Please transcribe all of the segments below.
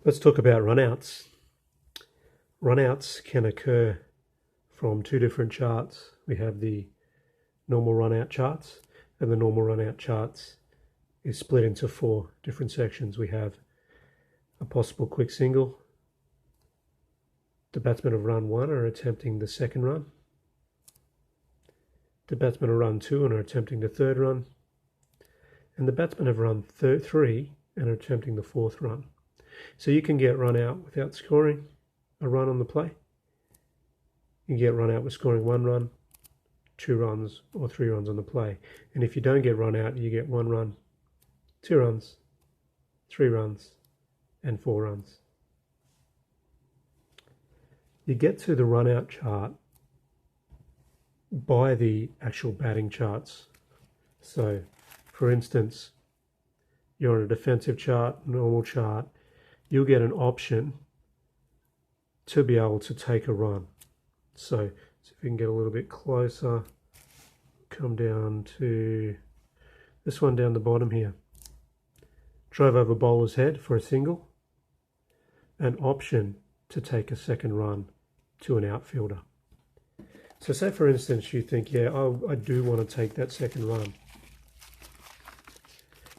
Let's talk about runouts. Runouts can occur from two different charts. We have the normal runout charts, and the normal runout charts is split into four different sections. We have a possible quick single. The batsmen of run one are attempting the second run. The batsmen of run two and are attempting the third run. And the batsmen have run three and are attempting the fourth run. So you can get run out without scoring a run on the play. You can get run out with scoring one run, 2 runs, or 3 runs on the play. And if you don't get run out, you get 1 run, 2 runs, 3 runs, and 4 runs. You get to the run out chart by the actual batting charts. So, for instance, you're on a defensive chart, normal chart, you'll get an option to be able to take a run. So if we can get a little bit closer, come down to this one down the bottom here. Drove over bowler's head for a single. An option to take a second run to an outfielder. So say for instance you think, yeah, I do want to take that second run.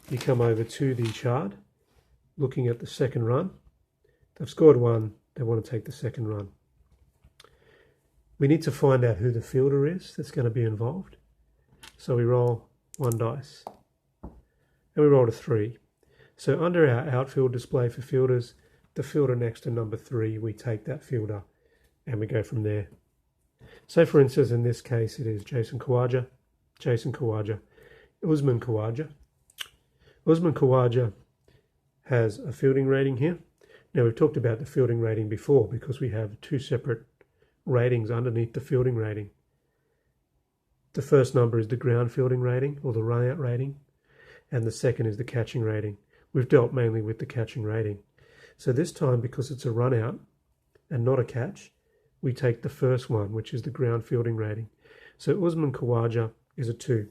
You come over to the chart, looking at the second run. They've scored 1, they want to take the second run. We need to find out who the fielder is that's going to be involved. So we roll 1 dice. And we rolled a 3. So under our outfield display for fielders, the fielder next to number 3, we take that fielder and we go from there. So for instance, in this case, it is Usman Khawaja. Usman Khawaja has a fielding rating here. Now we've talked about the fielding rating before because we have 2 separate ratings underneath the fielding rating. The first number is the ground fielding rating or the run out rating, and the second is the catching rating. We've dealt mainly with the catching rating. So this time, because it's a run out and not a catch, we take the first one, which is the ground fielding rating. So Usman Khawaja is a 2.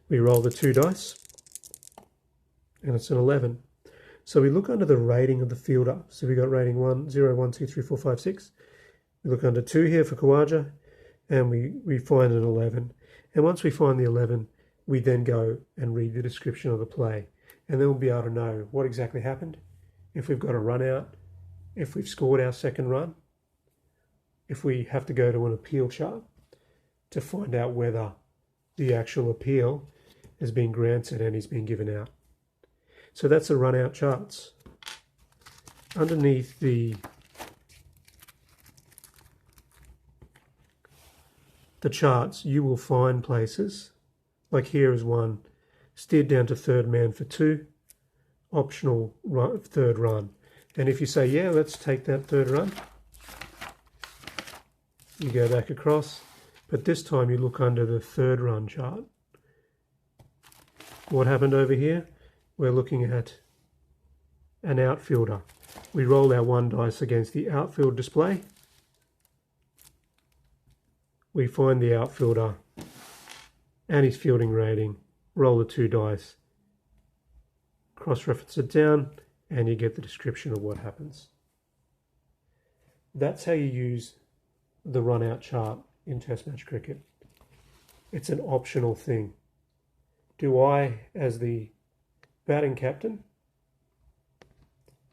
We roll the 2 dice and it's an 11. So we look under the rating of the fielder. So we got rating 1, 0, 1, 2, 3, 4, 5, 6. We look under 2 here for Khawaja, and we find an 11. And once we find the 11, we then go and read the description of the play. And then we'll be able to know what exactly happened, if we've got a run out, if we've scored our second run, if we have to go to an appeal chart to find out whether the actual appeal has been granted and is being given out. So that's the run out charts. Underneath the charts, you will find places, like here is one, steered down to third man for 2, optional third run. And if you say, yeah, let's take that third run, you go back across, but this time you look under the third run chart. What happened over here? We're looking at an outfielder. We roll our 1 dice against the outfield display. We find the outfielder and his fielding rating, roll the 2 dice, cross-reference it down, and you get the description of what happens. That's how you use the run-out chart in Test match cricket. It's an optional thing. Do I, as the batting captain,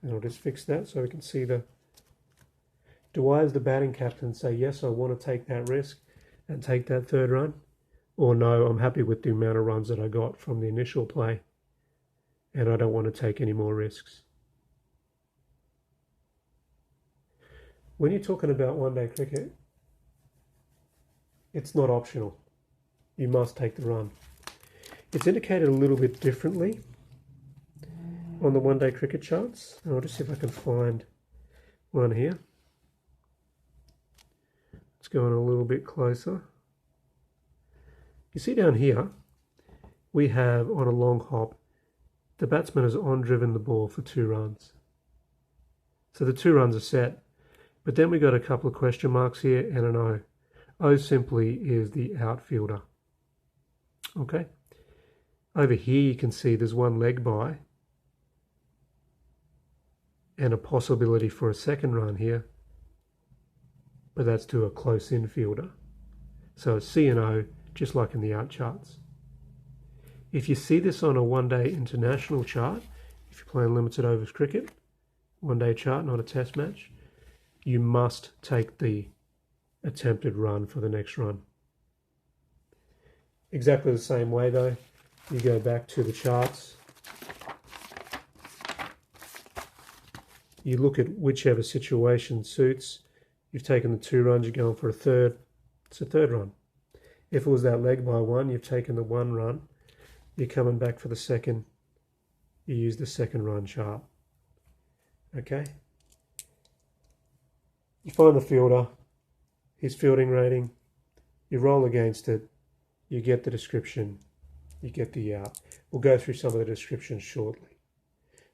and I'll just fix that so we can see do I as the batting captain say, yes, I want to take that risk and take that third run? Or no, I'm happy with the amount of runs that I got from the initial play and I don't want to take any more risks. When you're talking about one-day cricket, it's not optional. You must take the run. It's indicated a little bit differently on the one-day cricket charts. And I'll just see if I can find one here. Let's go on a little bit closer. You see down here, we have on a long hop, the batsman has on-driven the ball for 2 runs. So the 2 runs are set. But then we got a couple of question marks here and an O. O simply is the outfielder. Okay. Over here you can see there's one leg by. and a possibility for a second run here, but that's to a close infielder. So it's C and O, just like in the out charts. If you see this on a one-day international chart, if you're playing limited overs cricket, one-day chart, not a test match, you must take the attempted run for the next run. Exactly the same way though, you go back to the charts, you look at whichever situation suits. You've taken the 2 runs, you're going for a third, it's a third run. If it was that leg by 1, you've taken the 1 run, you're coming back for the second, you use the second run chart. Okay? You find the fielder, his fielding rating, you roll against it, you get the description, you get the out. We'll go through some of the descriptions shortly.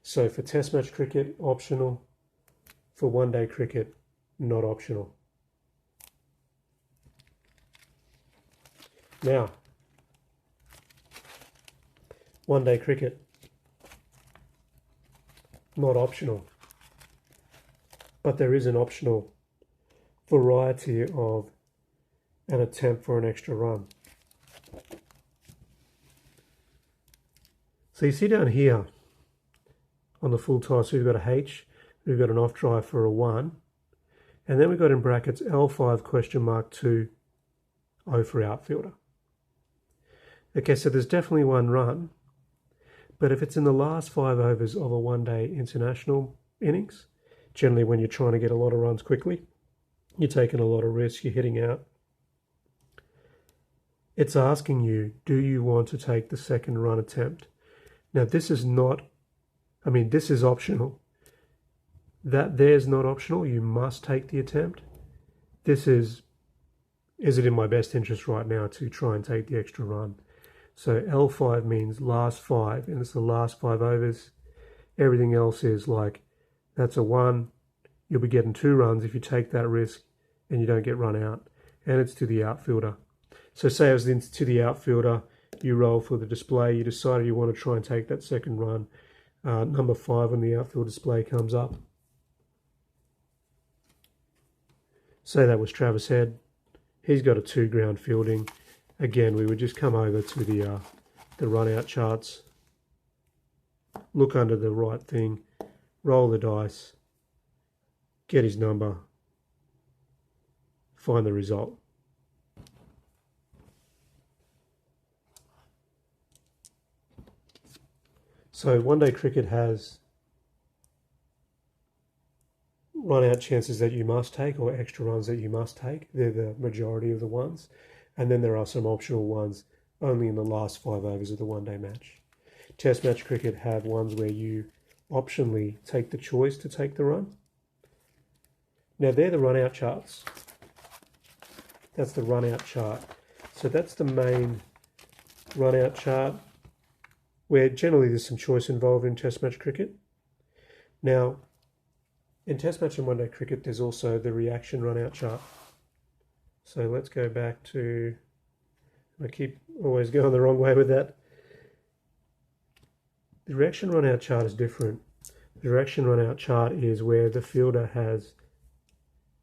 So for test match cricket, optional. For one-day cricket, not optional. Now, one-day cricket, not optional. But there is an optional variety of an attempt for an extra run. So you see down here on the full toss, we've got a H, we've got an off drive for a 1, and then we've got in brackets L5 question mark 2, O for outfielder. Okay, so there's definitely 1 run, but if it's in the last 5 overs of a one-day international innings, generally when you're trying to get a lot of runs quickly, you're taking a lot of risk, you're hitting out. It's asking you, do you want to take the second run attempt? Now this is not, this is optional. That there's not optional, you must take the attempt. This is it in my best interest right now to try and take the extra run? So L5 means last 5, and it's the last 5 overs. Everything else is like, that's a 1, you'll be getting 2 runs if you take that risk and you don't get run out. And it's to the outfielder. So say it was to the outfielder, you roll for the display, you decided you want to try and take that second run. Number 5 on the outfield display comes up. Say that was Travis Head. He's got a 2 ground fielding. Again, we would just come over to the run out charts, look under the right thing, roll the dice, get his number, find the result. So one-day cricket has run-out chances that you must take, or extra runs that you must take. They're the majority of the ones. And then there are some optional ones only in the last 5 overs of the one-day match. Test match cricket have ones where you optionally take the choice to take the run. Now they're the run-out charts. That's the run-out chart. So that's the main run-out chart, where generally there's some choice involved in test match cricket. Now, in test match and one-day cricket, there's also the reaction run-out chart. So let's go back to, I keep always going the wrong way with that. The reaction run-out chart is different. The reaction run-out chart is where the fielder has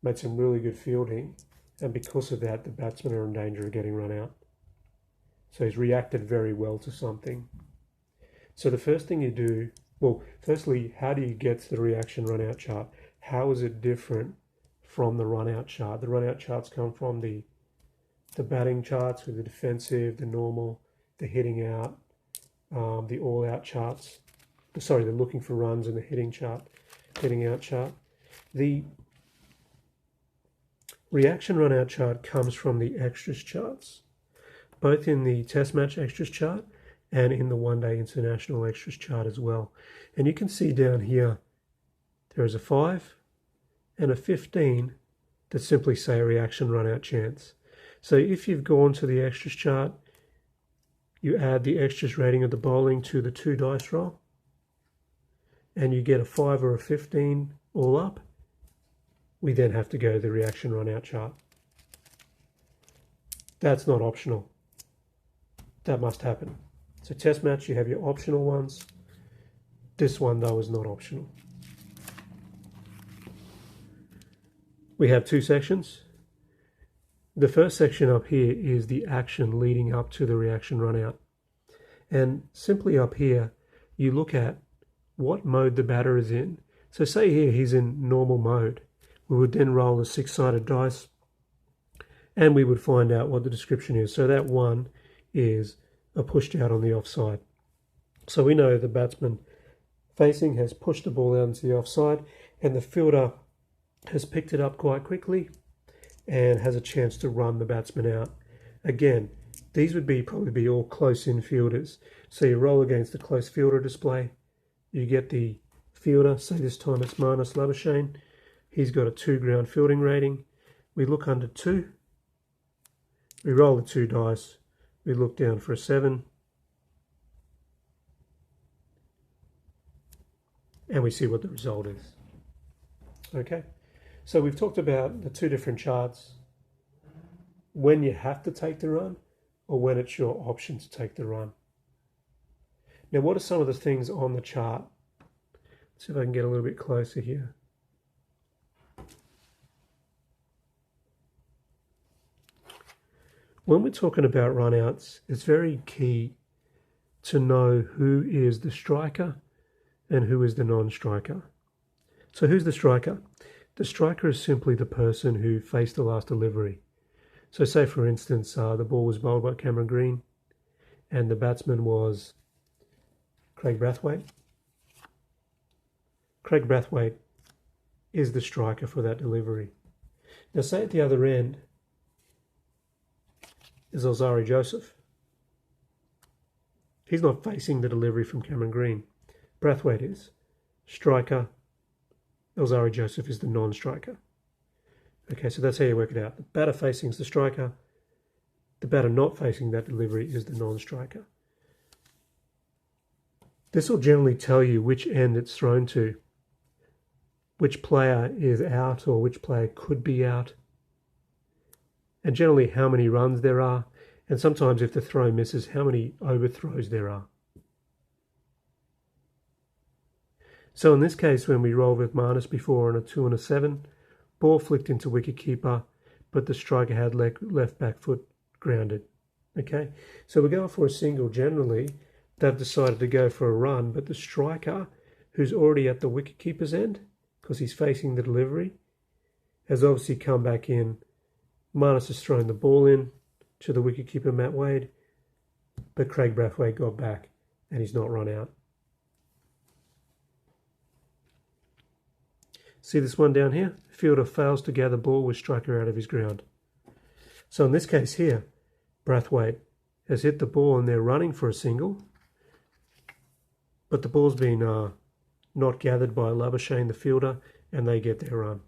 made some really good fielding, and because of that, the batsmen are in danger of getting run out. So he's reacted very well to something. So the first thing you do, well, firstly, how do you get to the reaction run-out chart? How is it different from the run-out chart? The run-out charts come from the batting charts with the defensive, the normal, the hitting out, the all-out charts. Sorry, the looking for runs and the hitting out chart. The reaction run-out chart comes from the extras charts, both in the test match extras chart and in the one-day international extras chart as well. And you can see down here, there is a 5 and a 15 that simply say a reaction run-out chance. So if you've gone to the extras chart, you add the extras rating of the bowling to the 2 dice roll, and you get a 5 or a 15 all up, we then have to go to the reaction run-out chart. That's not optional. That must happen. So test match, you have your optional ones. This one, though, is not optional. We have two sections. The first section up here is the action leading up to the reaction run out. And simply up here, you look at what mode the batter is in. So say here he's in normal mode. We would then roll a 6-sided dice and we would find out what the description is. So that 1 is a pushed out on the offside. So we know the batsman facing has pushed the ball out into the offside and the fielder has picked it up quite quickly and has a chance to run the batsman out. Again, these would probably be all close-in fielders. So you roll against the close fielder display. You get the fielder, say this time it's Marnus Labuschagne. He's got a 2 ground fielding rating. We look under 2. We roll the 2 dice. We look down for a 7. And we see what the result is. Okay, so we've talked about the 2 different charts. When you have to take the run or when it's your option to take the run. Now, what are some of the things on the chart? Let's see if I can get a little bit closer here. When we're talking about runouts, it's very key to know who is the striker and who is the non-striker. So who's the striker? The striker is simply the person who faced the last delivery. So say, for instance, the ball was bowled by Cameron Green and the batsman was Craig Brathwaite. Craig Brathwaite is the striker for that delivery. Now say at the other end is Alzarri Joseph. He's not facing the delivery from Cameron Green. Brathwaite is. Striker, Alzarri Joseph is the non-striker. Okay, so that's how you work it out. The batter facing is the striker. The batter not facing that delivery is the non-striker. This will generally tell you which end it's thrown to, which player is out or which player could be out, and generally how many runs there are, and sometimes if the throw misses, how many overthrows there are. So in this case, when we rolled with Marnus before on a 2 and a 7, ball flicked into wicketkeeper, but the striker had left back foot grounded. Okay, so we're going for a single. Generally, they've decided to go for a run, but the striker, who's already at the wicketkeeper's end, because he's facing the delivery, has obviously come back in. Marnus has thrown the ball in to the wicketkeeper, Matt Wade, but Craig Brathwaite got back and he's not run out. See this one down here? Fielder fails to gather ball with striker out of his ground. So in this case here, Brathwaite has hit the ball and they're running for a single, but the ball's been not gathered by Labuschagne, the fielder, and they get their run.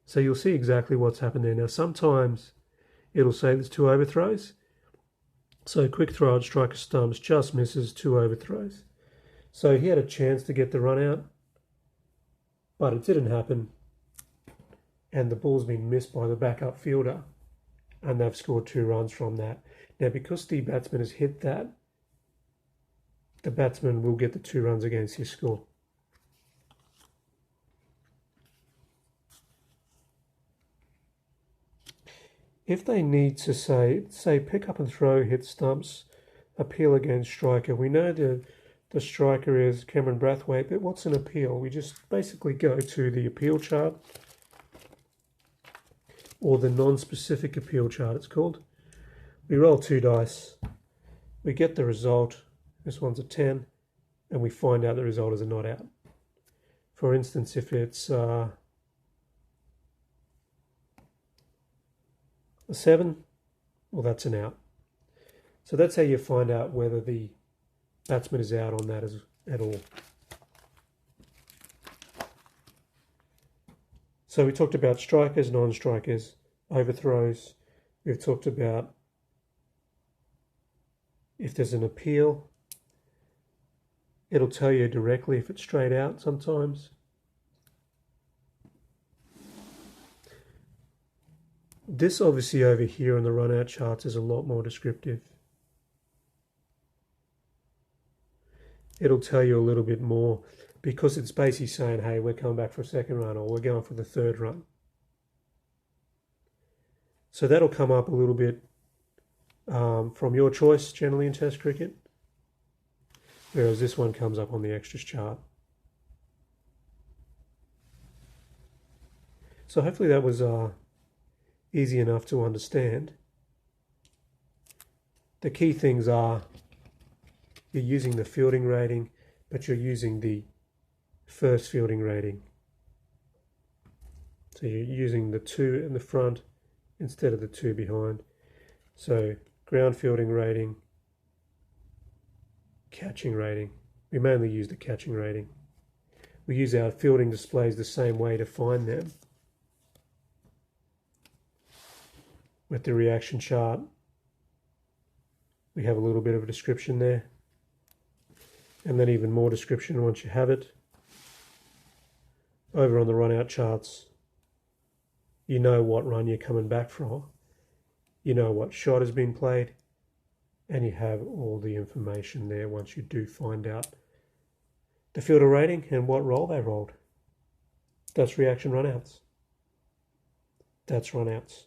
So you'll see exactly what's happened there. Now sometimes it'll say there's 2 overthrows. So quick throw at striker stumps, just misses, 2 overthrows. So he had a chance to get the run out, but it didn't happen. And the ball's been missed by the backup fielder, and they've scored 2 runs from that. Now, because the batsman has hit that, the batsman will get the 2 runs against his score. If they need to say pick up and throw, hit stumps, appeal against striker, we know the striker is Cameron Brathwaite, but what's an appeal? We just basically go to the appeal chart, or the non-specific appeal chart it's called. We roll 2 dice, we get the result, this one's a 10, and we find out the result is a not out. For instance, if it's a 7, well, that's an out. So that's how you find out whether the batsman is out on that at all. So we talked about strikers, non-strikers, overthrows. We've talked about if there's an appeal. It'll tell you directly if it's straight out sometimes. This obviously over here on the run out charts is a lot more descriptive. it'll tell you a little bit more, because it's basically saying, hey, we're coming back for a second run, or we're going for the third run. So that'll come up a little bit from your choice generally in Test cricket, whereas this one comes up on the extras chart. So hopefully that was easy enough to understand. The key things are you're using the fielding rating, but you're using the first fielding rating. So you're using the 2 in the front instead of the 2 behind. So ground fielding rating, catching rating. We mainly use the catching rating. We use our fielding displays the same way to find them. With the reaction chart, we have a little bit of a description there, and then even more description once you have it. Over on the run out charts, you know what run you're coming back from, you know what shot has been played, and you have all the information there once you do find out the fielder rating and what role they rolled. That's reaction runouts. That's runouts.